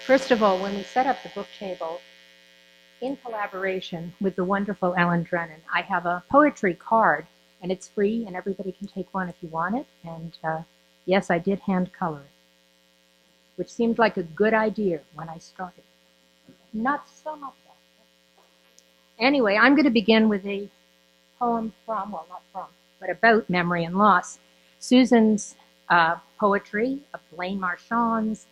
First of all, when we set up the book table, in collaboration with the wonderful Ellen Drennan, I have a poetry card, and it's free, and everybody can take one if you want it. And yes, I did hand color it, which seemed like a good idea when I started. Not so much. Anyway, I'm going to begin with a poem from, well, not from, but about memory and loss. Susan's poetry, Blaine Marchand's,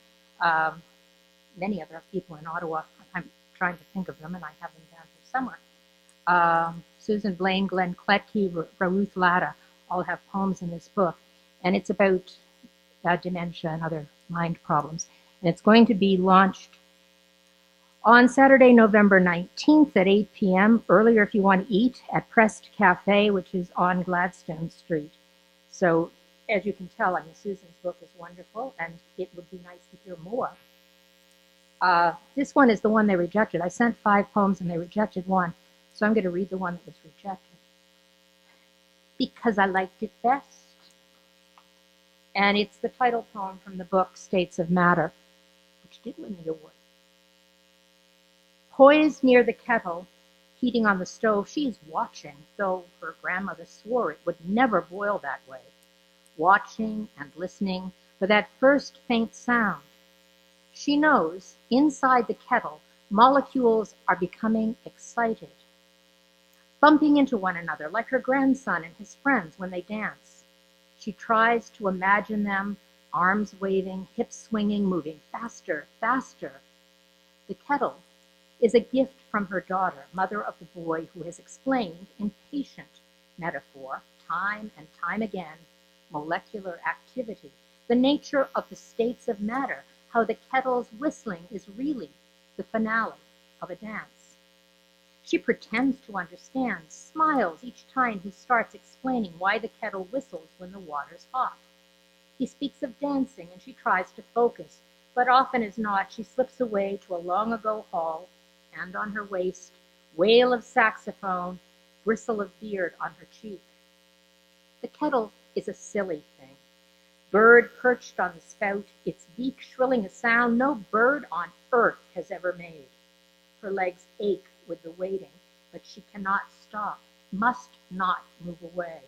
many other people in Ottawa. I'm trying to think of them, and I have them down here somewhere. Susan Blaine, Glenn Kletke, Ruth Latta all have poems in this book, and it's about dementia and other mind problems. And it's going to be launched on Saturday, November 19th at 8 p.m., earlier if you want to eat, at Pressed Cafe, which is on Gladstone Street. So, as you can tell, I mean, Susan's book is wonderful, and it would be nice to hear more. This one is the one they rejected. I sent 5 poems, and they rejected one, so I'm going to read the one that was rejected, because I liked it best. And it's the title poem from the book, States of Matter, which did win the award. Poised near the kettle, heating on the stove, she is watching, though her grandmother swore it would never boil that way. Watching and listening for that first faint sound. She knows, inside the kettle, molecules are becoming excited, bumping into one another like her grandson and his friends when they dance. She tries to imagine them, arms waving, hips swinging, moving faster, faster. The kettle is a gift from her daughter, mother of the boy who has explained in patient metaphor, time and time again, molecular activity, the nature of the states of matter, how the kettle's whistling is really the finale of a dance. She pretends to understand, smiles each time he starts explaining why the kettle whistles when the water's hot. He speaks of dancing and she tries to focus, but often as not she slips away to a long-ago hall, hand on her waist, wail of saxophone, bristle of beard on her cheek. The kettle is a silly thing. Bird perched on the spout, its beak shrilling a sound no bird on earth has ever made. Her legs ache with the waiting, but she cannot stop, must not move away.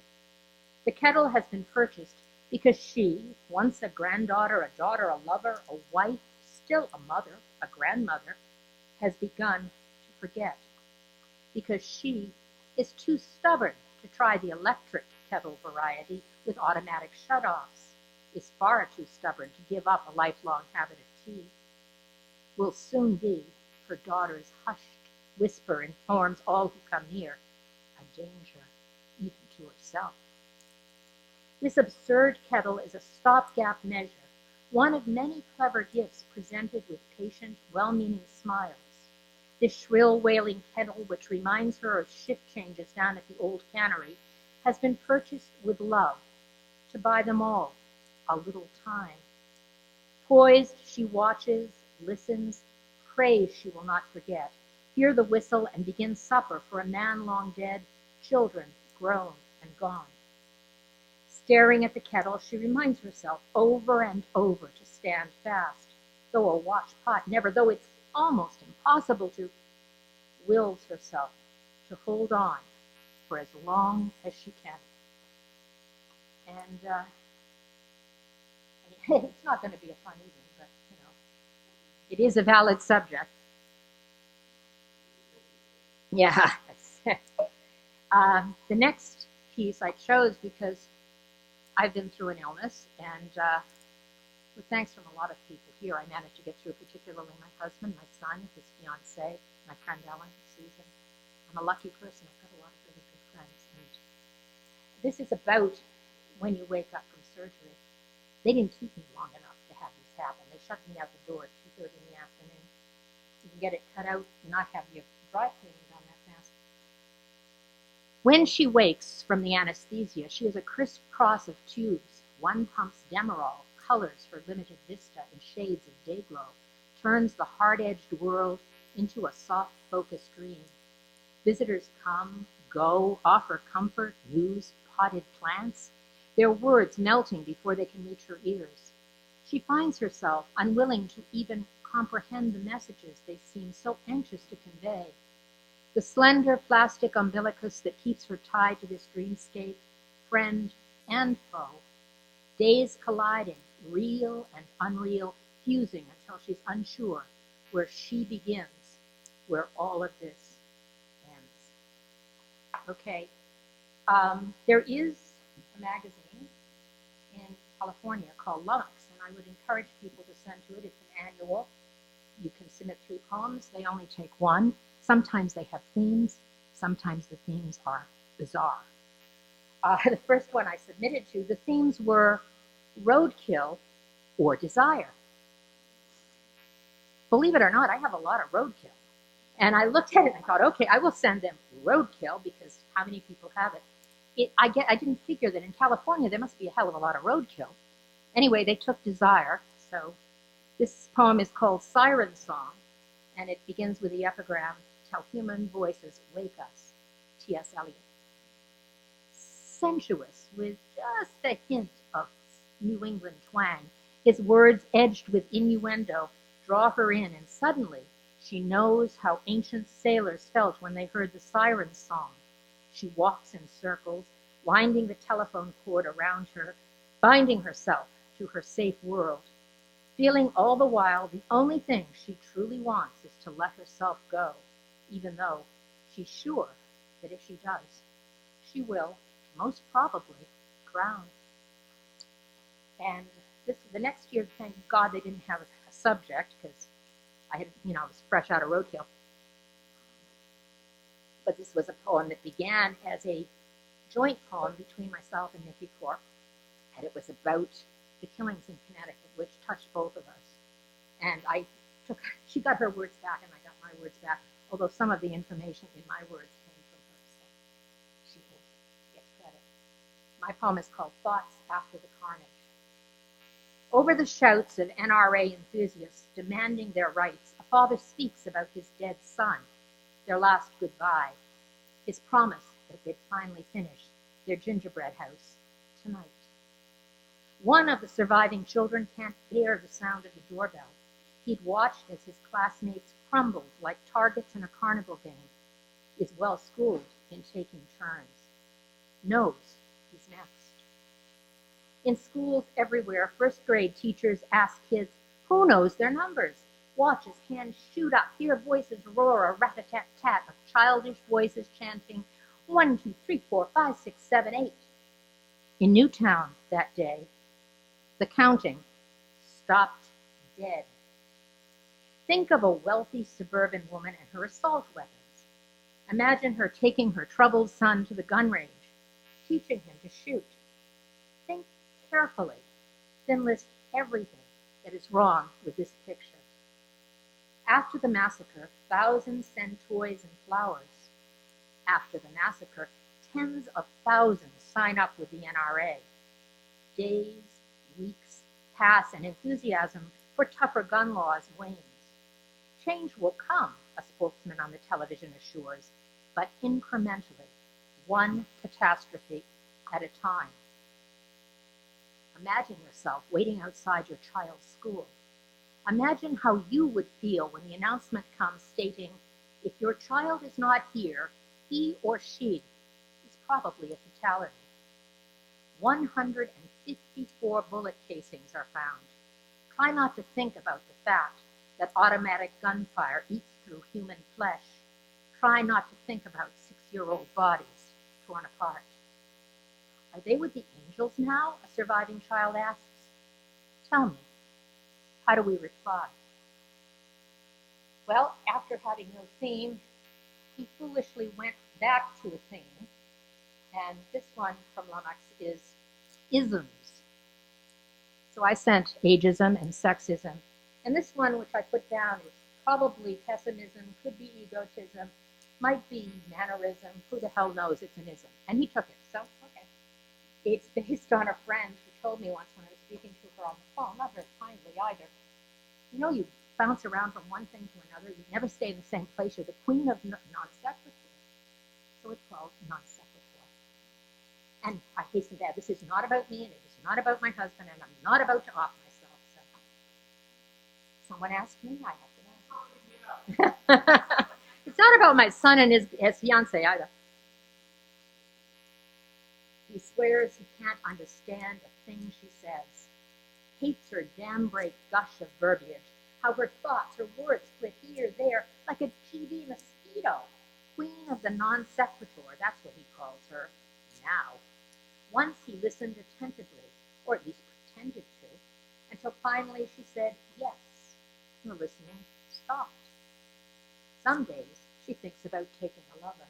The kettle has been purchased because she, once a granddaughter, a daughter, a lover, a wife, still a mother, a grandmother, has begun to forget, because she is too stubborn to try the electric kettle variety with automatic shutoffs, is far too stubborn to give up a lifelong habit of tea. Will soon be her daughter's hushed whisper informs all who come near, a danger even to herself. This absurd kettle is a stopgap measure, one of many clever gifts presented with patient, well-meaning smiles. This shrill, wailing kettle, which reminds her of shift changes down at the old cannery, has been purchased with love, to buy them all a little time. Poised, she watches, listens, prays she will not forget, hear the whistle and begin supper for a man long dead, children grown and gone. Staring at the kettle, she reminds herself over and over to stand fast, though a watch pot never, though it's almost impossible to, wills herself to hold on for as long as she can. And it's not going to be a fun evening, but, you know, it is a valid subject. Yeah. The next piece I chose because I've been through an illness, and with thanks from a lot of people here, I managed to get through, particularly my husband, my son, his fiancée, my friend Ellen, Susan. I'm a lucky person. I've got a lot of really good friends. And this is about when you wake up from surgery. They didn't keep me long enough to have this happen. They shut me out the door at 2:30 in the afternoon. You can get it cut out and not have your dry cleaning done that fast. When she wakes from the anesthesia, she is a crisscross of tubes. One pumps Demerol, colors her limited vista in shades of dayglow, turns the hard-edged world into a soft, focused dream. Visitors come, go, offer comfort, news, potted plants, their words melting before they can reach her ears. She finds herself unwilling to even comprehend the messages they seem so anxious to convey. The slender plastic umbilicus that keeps her tied to this dreamscape, friend and foe. Days colliding, real and unreal, fusing until she's unsure where she begins, where all of this ends. Okay, there is a magazine in California called Lummox, and I would encourage people to send to it. It's an annual. You can submit 3 poems. They only take 1. Sometimes they have themes. Sometimes the themes are bizarre. The first one I submitted to, the themes were roadkill or desire. Believe it or not, I have a lot of roadkill. And I looked at it and I thought, okay, I will send them roadkill because how many people have it? I didn't figure that in California there must be a hell of a lot of roadkill. Anyway, they took desire. So this poem is called Siren Song, and it begins with the epigram, "Till human voices wake us," T.S. Eliot. Sensuous, with just a hint of New England twang, his words edged with innuendo draw her in, and suddenly she knows how ancient sailors felt when they heard the siren song. She walks in circles, winding the telephone cord around her, binding herself to her safe world, feeling all the while the only thing she truly wants is to let herself go, even though she's sure that if she does, she will, most probably, drown. And the next year, thank God they didn't have a subject, because I was fresh out of roadkill. But this was a poem that began as a joint poem between myself and Nikki Corp, and it was about the killings in Connecticut, which touched both of us. And she got her words back, and I got my words back, although some of the information in my words came from her, so she gets credit. My poem is called Thoughts After the Carnage. Over the shouts of NRA enthusiasts demanding their rights, a father speaks about his dead son, their last goodbye, his promise that they'd finally finish their gingerbread house tonight. One of the surviving children can't bear the sound of the doorbell. He'd watched as his classmates crumbled like targets in a carnival game, is well schooled in taking turns, knows he's next. In schools everywhere, first grade teachers ask kids, who knows their numbers? Watch as hands shoot up, hear voices roar, a rat-a-tat-tat of childish voices chanting 1, 2, 3, 4, 5, 6, 7, 8. In Newtown that day, the counting stopped dead. Think of a wealthy suburban woman and her assault weapons. Imagine her taking her troubled son to the gun range, teaching him to shoot. Think carefully, then list everything that is wrong with this picture. After the massacre, thousands send toys and flowers. After the massacre, tens of thousands sign up with the NRA. Days, weeks pass, and enthusiasm for tougher gun laws wanes. Change will come, a spokesman on the television assures, but incrementally, one catastrophe at a time. Imagine yourself waiting outside your child's school. Imagine how you would feel when the announcement comes stating, if your child is not here, he or she is probably a fatality. 154 bullet casings are found. Try not to think about the fact that automatic gunfire eats through human flesh. Try not to think about 6-year-old bodies torn apart. Are they with the angels now? A surviving child asks. Tell me, how do we reply? Well, after having no theme, he foolishly went back to a theme, and this one from Lummox is isms. So I sent ageism and sexism, and this one, which I put down, is probably pessimism, could be egotism, might be mannerism, who the hell knows, it's an ism. And he took it, so okay. It's based on a friend who told me once when I was speaking to her on the phone, not very kindly either, you know, you bounce around from one thing to another, you never stay in the same place, you're the queen of non sequitur. So it's called non sequitur. And I hasten to add, this is not about me, and it is not about my husband, and I'm not about to off myself, so someone ask me? I have to know. It's not about my son and his fiancée either. He swears he can't understand a thing she says. Hates her dam-break gush of verbiage. How her thoughts, her words flit here, there, like a TV mosquito. Queen of the non sequitur, that's what he calls her. Now. Once he listened attentively, or at least pretended to, until finally she said yes. The listening stopped. Some days she thinks about taking a lover.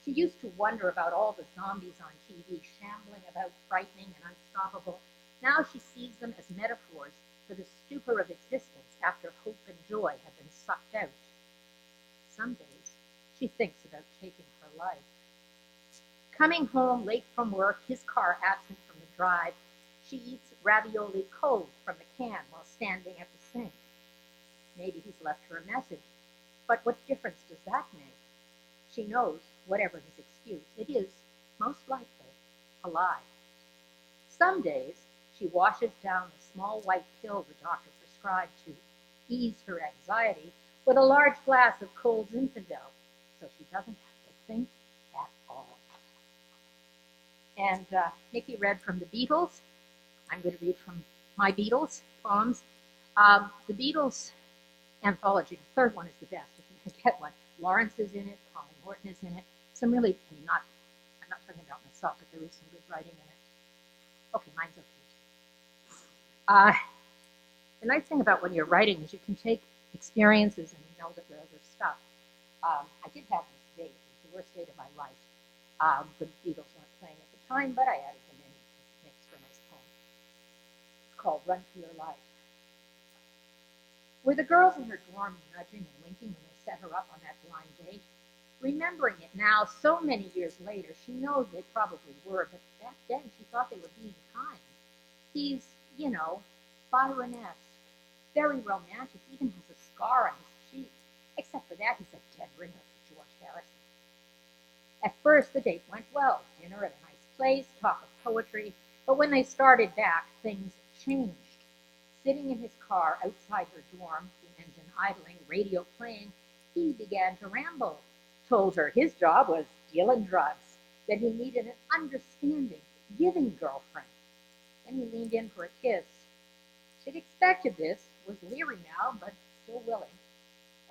She used to wonder about all the zombies on TV, shambling about, frightening and unstoppable. Now she sees them as metaphors for the stupor of existence after hope and joy have been sucked out. Some days she thinks about taking her life. Coming home late from work, his car absent from the drive, she eats ravioli cold from the can while standing at the sink. Maybe he's left her a message, but what difference does that make? She knows, whatever his excuse, it is, most likely, a lie. Some days she washes down the small white pill the doctor prescribed to ease her anxiety with a large glass of cold Zinfandel, so she doesn't have to think at all. And Nikki read from the Beatles. I'm going to read from my Beatles poems. The Beatles anthology, the third one is the best, if you can get one. Lawrence is in it, Polly Morton is in it. Some really, I'm not talking about myself, but there is some good writing in it. Okay, mine's okay. The nice thing about when you're writing is you can take experiences and meld it with other stuff. I did have this date, it was the worst date of my life. The Beatles weren't playing at the time, but I added them in because it makes for a nice poem. It's called Run for Your Life. Were the girls in her dorm nudging and winking when they set her up on that blind date? Remembering it now, so many years later, she knows they probably were, but back then she thought they were being kind. He's, Byron-esque, very romantic, even has a scar on his cheek. Except for that, he's a dead ringer for George Harrison. At first, the date went well. Dinner at a nice place, talk of poetry, but when they started back, things changed. Sitting in his car outside her dorm, the engine idling, radio playing, he began to ramble. Told her his job was dealing drugs, that he needed an understanding, giving girlfriend. Then he leaned in for a kiss. She'd expected this, was leery now, but still willing.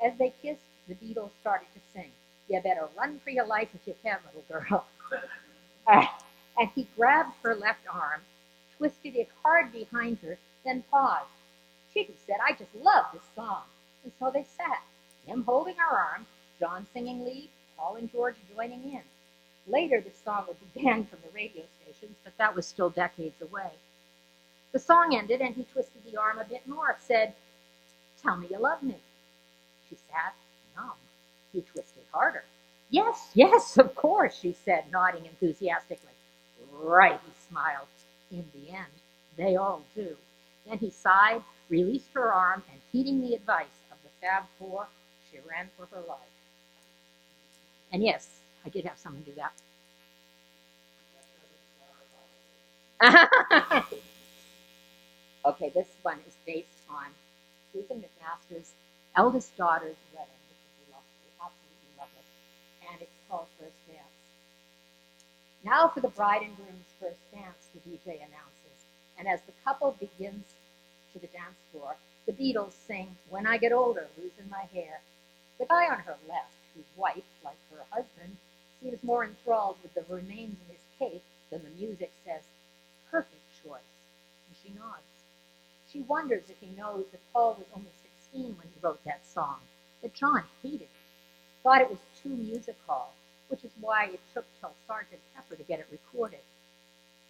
As they kissed, the Beatles started to sing, "You better run for your life if you can, little girl." And he grabbed her left arm, twisted it hard behind her, then paused. She said, "I just love this song." And so they sat, him holding her arm, John singing lead, Paul and George joining in. Later, the song would be banned from the radio stations, but that was still decades away. The song ended, and he twisted the arm a bit more, said, "Tell me you love me." She sat, numb. He twisted harder. "Yes, yes, of course," she said, nodding enthusiastically. "Right," he smiled. In the end, they all do. Then he sighed, released her arm, and heeding the advice of the Fab Four, she ran for her life. And yes, I did have someone do that. Okay, this one is based on Susan McMaster's eldest daughter's wedding, which is lovely, absolutely lovely. And it's called First Dance. Now for the bride and groom's first dance, the DJ announces. And as the couple begins to the dance floor, the Beatles sing, "When I Get Older, Losing My Hair." The guy on her left, whose wife, like her husband, seems more enthralled with the remains in his cake than the music, says, "Perfect choice." And she nods. She wonders if he knows that Paul was only 16 when he wrote that song, that John hated it, thought it was too music hall, which is why it took till Sergeant Pepper to get it recorded.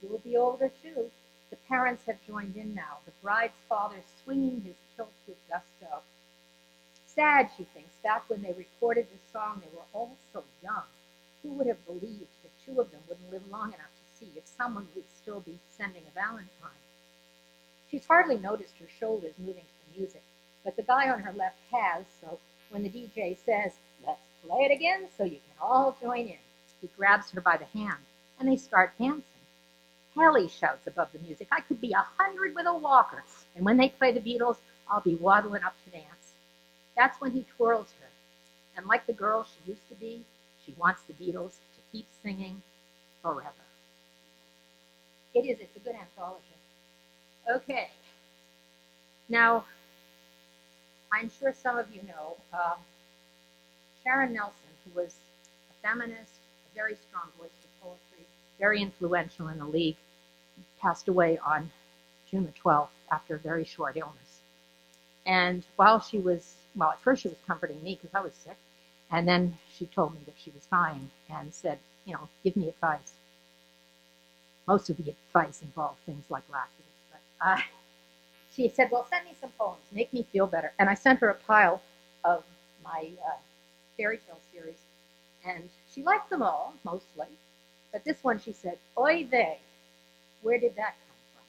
You will be older, too. The parents have joined in now, the bride's father swinging his kilt with gusto. Sad, she thinks, back when they recorded this song, they were all so young. Who would have believed that two of them wouldn't live long enough to see if someone would still be sending a valentine? She's hardly noticed her shoulders moving to the music, but the guy on her left has, so when the DJ says, "Let's play it again so you can all join in," he grabs her by the hand, and they start dancing. "Hell," he shouts above the music, "I could be 100 with a walker." And when they play the Beatles, I'll be waddling up to dance. That's when he twirls her. And like the girl she used to be, she wants the Beatles to keep singing forever. It's a good anthology. Okay. Now, I'm sure some of you know Sharon Nelson, who was a feminist, a very strong voice for poetry, very influential in the League, passed away on June the 12th after a very short illness. And while she was, well, at first she was comforting me because I was sick, and then she told me that she was dying and said, give me advice. Most of the advice involved things like laughter. But she said, well, send me some poems, make me feel better. And I sent her a pile of my fairy tale series, and she liked them all, mostly. But this one, she said, oy vey, where did that come from?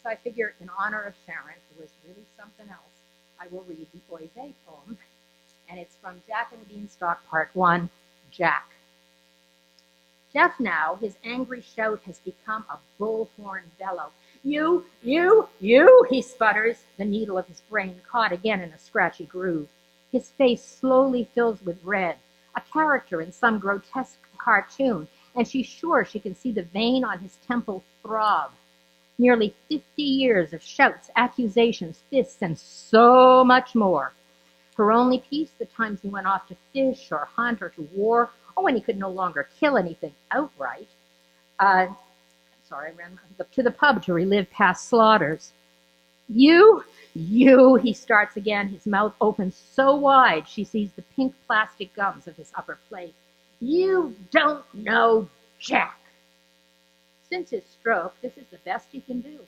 So I figure, in honor of Sharon, who was really something else, I will read the oy vey poem, and it's from Jack and the Beanstalk, Part 1, Jack. Deaf now, his angry shout has become a bullhorn bellow. You, he sputters, the needle of his brain caught again in a scratchy groove. His face slowly fills with red, a character in some grotesque cartoon, and she's sure she can see the vein on his temple throb. Nearly 50 years of shouts, accusations, fists, and so much more. Her only peace, the times he went off to fish or hunt or to war, or when he could no longer kill anything outright. To the pub to relive past slaughters. You, he starts again, his mouth opens so wide she sees the pink plastic gums of his upper plate. You don't know Jack. Since his stroke, this is the best he can do.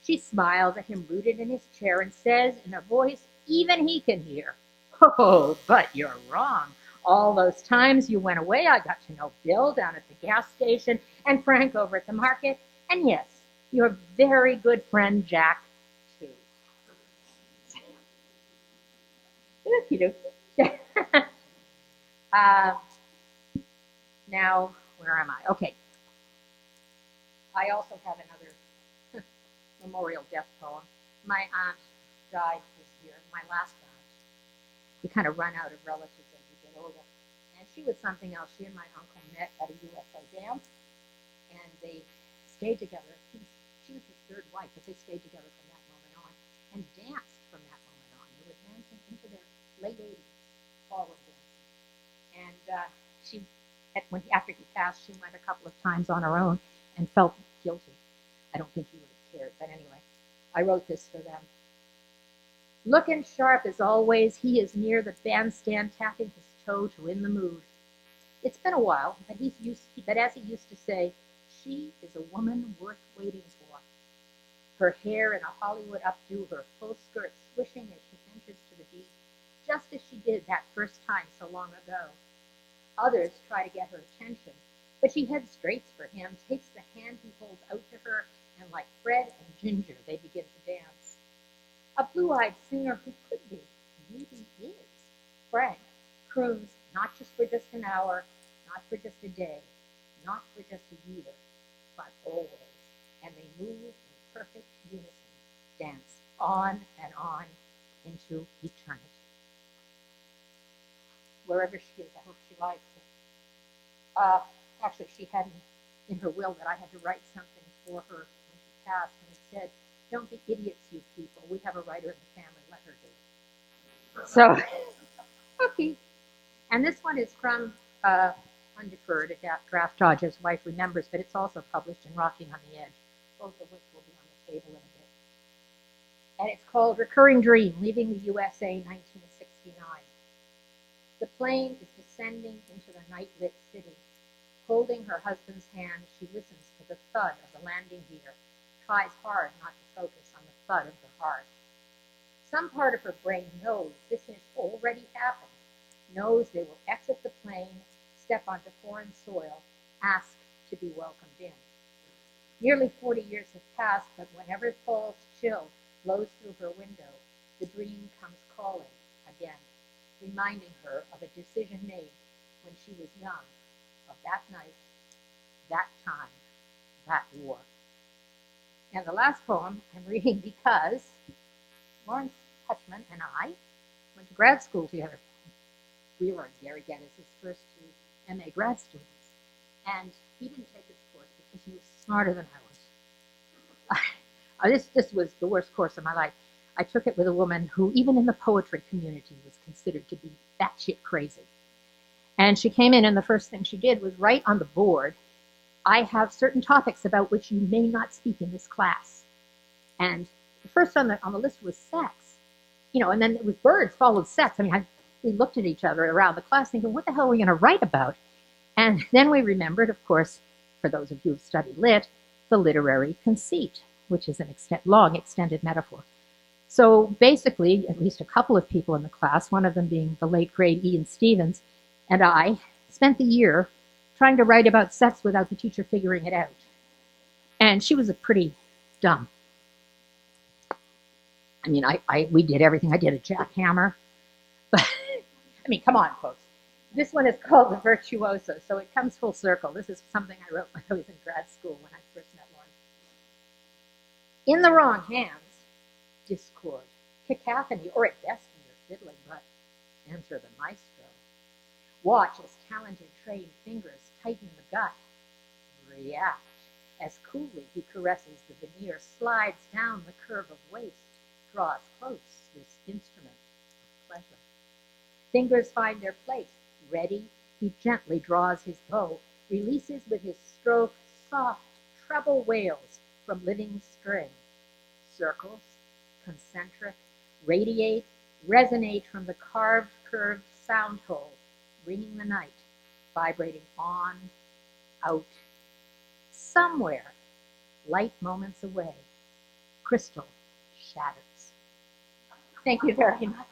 She smiles at him rooted in his chair and says in a voice even he can hear, oh, but you're wrong. All those times you went away, I got to know Bill down at the gas station and Frank over at the market. And yes, your very good friend Jack, too. Now, where am I? Okay. I also have another memorial death poem. My aunt died this year, my last aunt. You kind of run out of relatives as you get older. And she was something else. She and my uncle met at a UFO dance, and they stayed together. She was his third wife, but they stayed together from that moment on and danced from that moment on. They were dancing into their late 80s, forward dancing. And after he passed, she went a couple of times on her own and felt guilty. I don't think he would have cared, but anyway, I wrote this for them. Looking sharp as always, he is near the bandstand, tapping his toe to in the mood. It's been a while, but as he used to say, she is a woman worth waiting for. Her hair in a Hollywood updo, her full skirt swishing as she enters to the beat, just as she did that first time so long ago. Others try to get her attention, but she heads straight for him, takes the hand he holds out to her, and like Fred and Ginger, they begin to dance. A blue-eyed singer who could be, maybe is, Frank, croons not just for just an hour, not for just a day, not for just a year, but always. And they move in perfect unison, dance on and on into eternity. Wherever she is, I hope she likes it. Actually, she had in her will that I had to write something for her when she passed, and it said, don't be idiots, you people. We have a writer in the family. Let her do it. So, okay. And this one is from Undeferred, a draft Dodger's wife remembers, but it's also published in Rocking on the Edge, both of which will be on the table in a bit. And it's called Recurring Dream, Leaving the USA, 1969. The plane is descending into the night-lit city. Holding her husband's hand, she listens to the thud of the landing gear, tries hard not to focus on the thud of her heart. Some part of her brain knows this has already happened, knows they will exit the plane, step onto foreign soil, ask to be welcomed in. Nearly 40 years have passed, but whenever fall's chill blows through her window, the dream comes calling again, reminding her of a decision made when she was young, of that night, that time, that war. And the last poem I'm reading because Lawrence Hutchman and I went to grad school together. We were Gary Geddes' first two MA grad students. And he didn't take this course because he was smarter than I was. This was the worst course of my life. I took it with a woman who, even in the poetry community, was considered to be batshit crazy. And she came in, and the first thing she did was write on the board, I have certain topics about which you may not speak in this class. And the first on the list was sex. And then it was birds followed sex. I mean, we looked at each other around the class thinking, what the hell are we going to write about? And then we remembered, of course, for those of you who've studied lit, the literary conceit, which is an long extended metaphor. So basically, at least a couple of people in the class, one of them being the late great Ian Stevens, and I spent the year trying to write about sex without the teacher figuring it out. And she was pretty dumb. I mean, we did everything. I did a jackhammer. But, I mean, come on, folks. This one is called The Virtuoso, so it comes full circle. This is something I wrote when I was in grad school when I first met Lawrence. In the wrong hands, discord, cacophony, or at best mere fiddling, but enter the maestro. Watch as talented trained fingers tighten the gut. React as coolly he caresses the veneer, slides down the curve of waist, draws close this instrument of pleasure. Fingers find their place. Ready, he gently draws his bow, releases with his stroke soft treble wails from living string. Circles, concentric, radiate, resonate from the carved, curved sound hole, ringing the night, vibrating on, out, somewhere, light moments away, crystal shatters. Thank you very much.